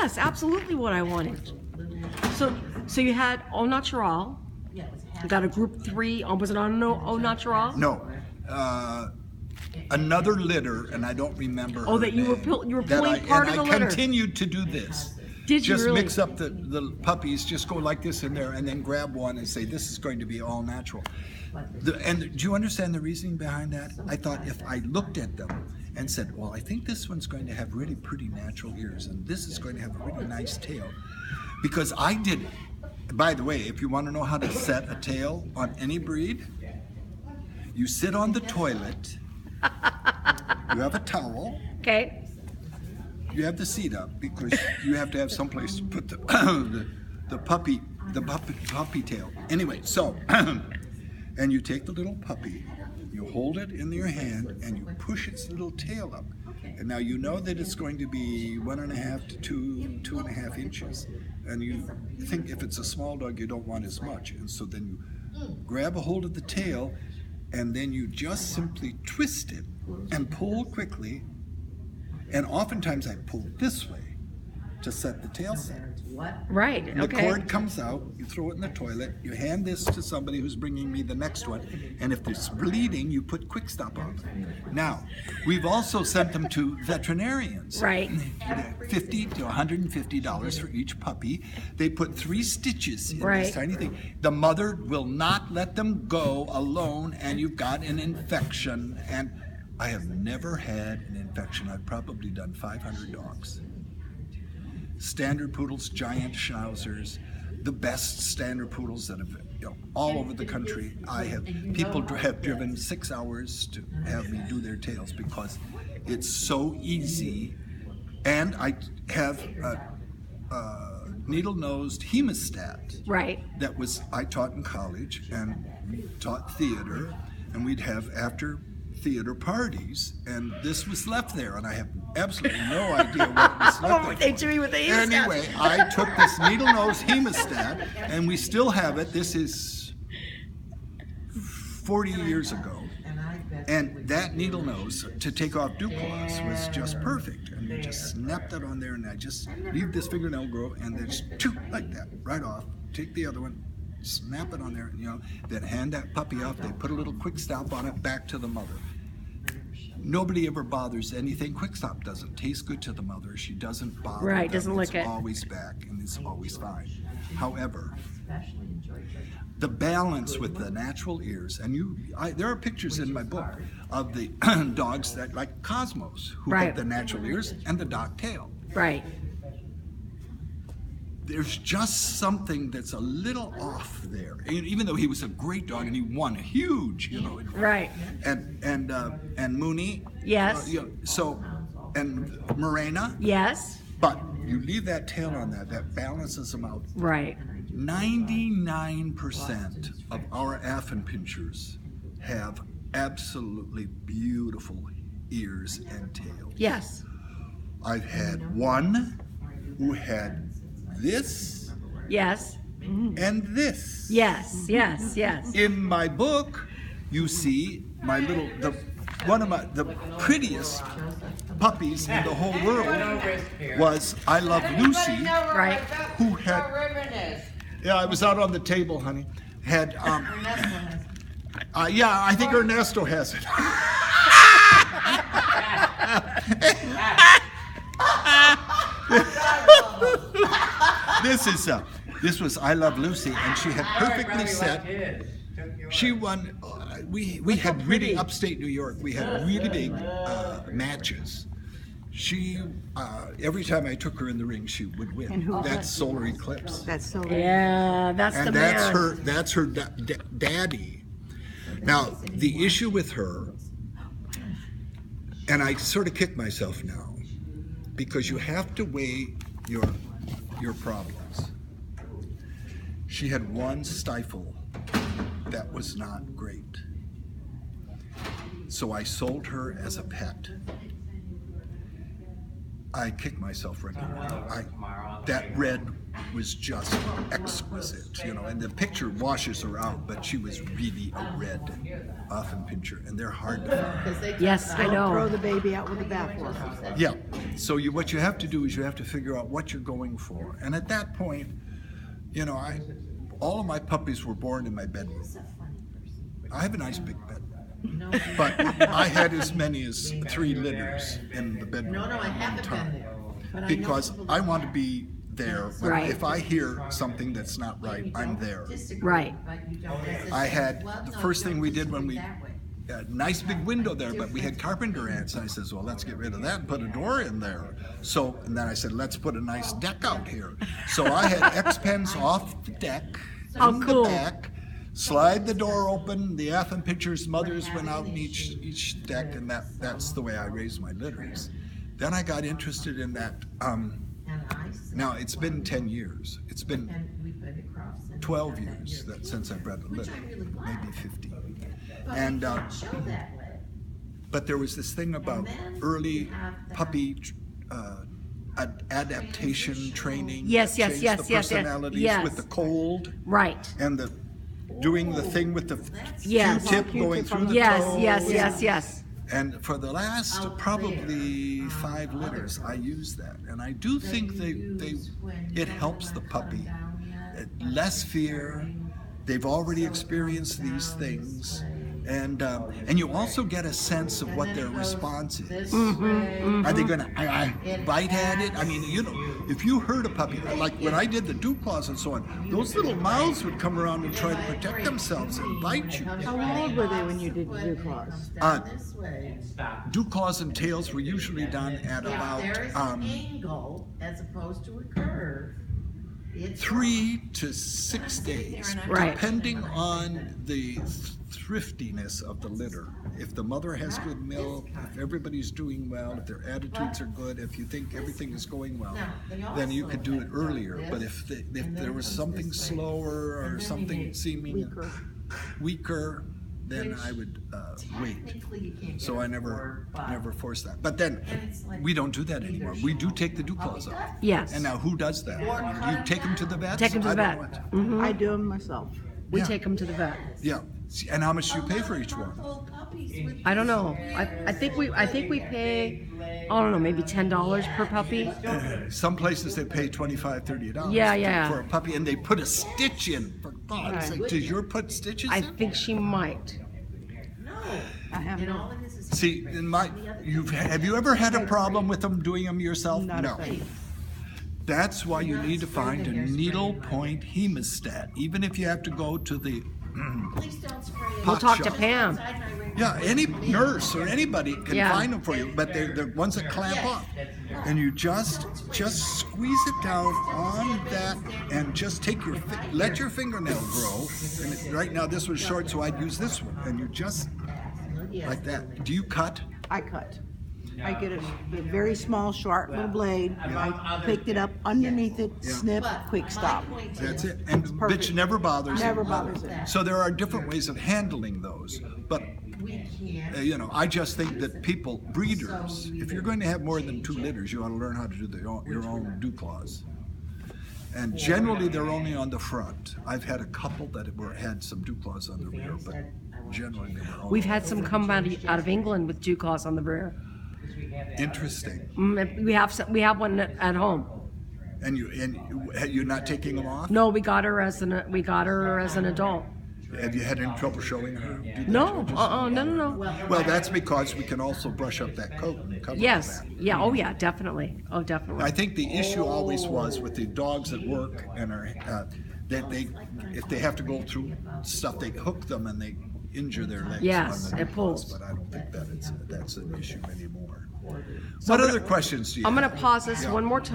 Yes, absolutely what I wanted. So you had Au Natural. You got a group 3. Was it on Au Natural? No. Another litter, and I don't remember. Oh, her that you were name, pulling part of the litter. I continued to do this. Did you just really? mix up the puppies, just go like this in there, and then grab one and say, this is going to be all natural. And do you understand the reasoning behind that? I thought if I looked at them and said, well, I think this one's going to have really pretty natural ears, and this is going to have a really nice tail. Because I did, by the way, if you want to know how to set a tail on any breed, you sit on the toilet, you have a towel. Okay. You have the seat up because you have to have someplace to put the puppy tail. Anyway, so and you take the little puppy, you hold it in your hand, and you push its little tail up. And now you know that it's going to be 1.5 to 2.5 inches. And you think if it's a small dog, you don't want as much. And so then you grab a hold of the tail, and then you just simply twist it and pull quickly. And oftentimes I pull this way to set the tail set. Right, And the okay. cord comes out, you throw it in the toilet, you hand this to somebody who's bringing me the next one, and if it's bleeding, you put Quick Stop on it. Now, we've also sent them to veterinarians. Right. $50 to $150 for each puppy. They put 3 stitches in Right. this tiny thing. The mother will not let them go alone, and you've got an infection. And I have never had an infection. I've probably done 500 dogs. Standard poodles, giant schnauzers, the best standard poodles that have, all over the country. People have driven 6 hours to have me do their tails because it's so easy. And I have a needle-nosed hemostat. Right. That I taught in college and taught theater, and we'd have after theater parties, and this was left there, and I have absolutely no idea what was left there. They drew you with the hemostat. Anyway, I took this needle-nose hemostat, and we still have it. This is 40 years ago, and that needle nose to take off Duclos was just perfect. And you just snap that on there, and I just leave this fingernail grow, and then just like that, right off. Take the other one, snap it on there, then hand that puppy off. They put a little Quick Stop on it, back to the mother. Nobody ever bothers anything. Quick Stop doesn't taste good to the mother. She doesn't bother. Right, them. doesn't lick it. It's always back, and it's always fine. However, the balance with the natural ears, and there are pictures in my book of the dogs that like Cosmos, who Right. have the natural ears and the dock tail. Right. There's just something that's a little off there. Even though he was a great dog and he won huge, Right. And Mooney. Yes. And Morena. Yes. But you leave that tail on that balances them out. Right. 99% of our Affenpinschers have absolutely beautiful ears and tails. Yes. I've had one who had this Yes. and this. Yes. Yes. Yes. In my book, you see one of the prettiest puppies in the whole world was I Love Lucy, Right. who had. Yeah, I was out on the table, honey. Had yeah, I think Ernesto has it. This was I Love Lucy, and she had perfectly set. She won. We had really upstate New York. We had really big matches. She every time I took her in the ring, she would win. And who That's won? Solar Eclipse. That's so Yeah, that's the And man. that's her daddy. Now the issue with her, and I sort of kick myself now, because you have to weigh your problems. She had one stifle that was not great, so I sold her as a pet. I kicked myself regularly. That red was just exquisite, and the picture washes her out, but she was really a red Affenpinscher, and they're hard to find. Yes, I know. Throw the baby out with the bathwater. Yeah, So what you have to do is you have to figure out what you're going for. And at that point, you know, all of my puppies were born in my bedroom. I have a nice big bedroom, but I had as many as 3 litters in the bedroom at one time because I want to be there. Right. If I hear something that's not right, I'm there. Right. I had the first thing we did when we a nice big window there, but we had carpenter ants. And I says, well, let's get rid of that and put a door in there. So, and then I said, let's put a nice deck out here. So I had X-pens off the deck, in cool. the back, slide the door open. The Affenpinscher's mothers went out in each deck, and that's the way I raised my litters. Then I got interested in that. Now, it's been 10 years. It's been 12 years since I bred a litter, maybe 15. And but there was this thing about early puppy adaptation training. Yes, change the personalities yes. with the cold. Right. And doing the thing with the Yes. Q-tip going through the Yes, toe. yes. And for the last probably 5 litters, I use that, and I do think it helps the puppy. Less fear. They've already experienced these things, and you also get a sense of what their response is. Are they going to bite at it? I mean, you know, if you hurt a puppy, like when I did the dew claws and so on, those little mouths would come around and try to protect themselves and bite you. How old were they when you did dew claws? Dew claws and tails were usually done at about There's an angle as opposed to a curve. 3 to 6 days, Right. depending on the thriftiness of the litter. If the mother has good milk, if everybody's doing well, if their attitudes are good, if you think everything is going well, then you could do it earlier. But if there was something slower or something seeming weaker, then I would wait. So I never forced that. But then we don't do that anymore. We do take the dew claws off. Yes. And now who does that? You take them to the vet? Take them to the vet. I do them myself. We Yeah. take them to the vet. Yeah. And how much do you pay for each one? I don't know. I think we pay, I don't know, maybe $10 per puppy. Some places they pay $25, $30 Yeah. for a puppy, and they put a stitch in. For God's sake, does yours put stitches I in? think she might. I have no. See, have you ever had a problem with them doing them yourself? Not No. a thing. That's why you need to find a needle point hemostat, even if you have to go to the We'll talk to Pam. Yeah, any nurse or anybody can Yeah. find them for you, but they're ones that clamp off. And you just squeeze it down on that, and just let your fingernail grow. And right now this was short, so I'd use this one. And you just like that. Do you cut? I cut. I get a very small, sharp little blade. I picked it up underneath it, snip, quick stop. That's it. And perfect. bitch never bothers Never it. bothers it. So there are different ways of handling those, but you know, I just think that breeders, if you're going to have more than 2 litters, you ought to learn how to do your own dew claws. And generally, they're only on the front. I've had a couple that had some dew claws on the rear, but generally they were only. We've had some come out of England with dew claws on the rear. Interesting. We have one at home. And you're not taking them off? No, we got her as an adult. Have you had any trouble showing her? No, no. Well, that's because we can also brush up that coat and cover Yes, that. yeah, oh yeah, definitely, oh definitely. I think the issue always was with the dogs at work and that if they have to go through stuff, they hook them and they injure their legs. Yes, on the it pulls. But I don't think that's an issue anymore. What other questions do you have? I'm gonna pause this one more time.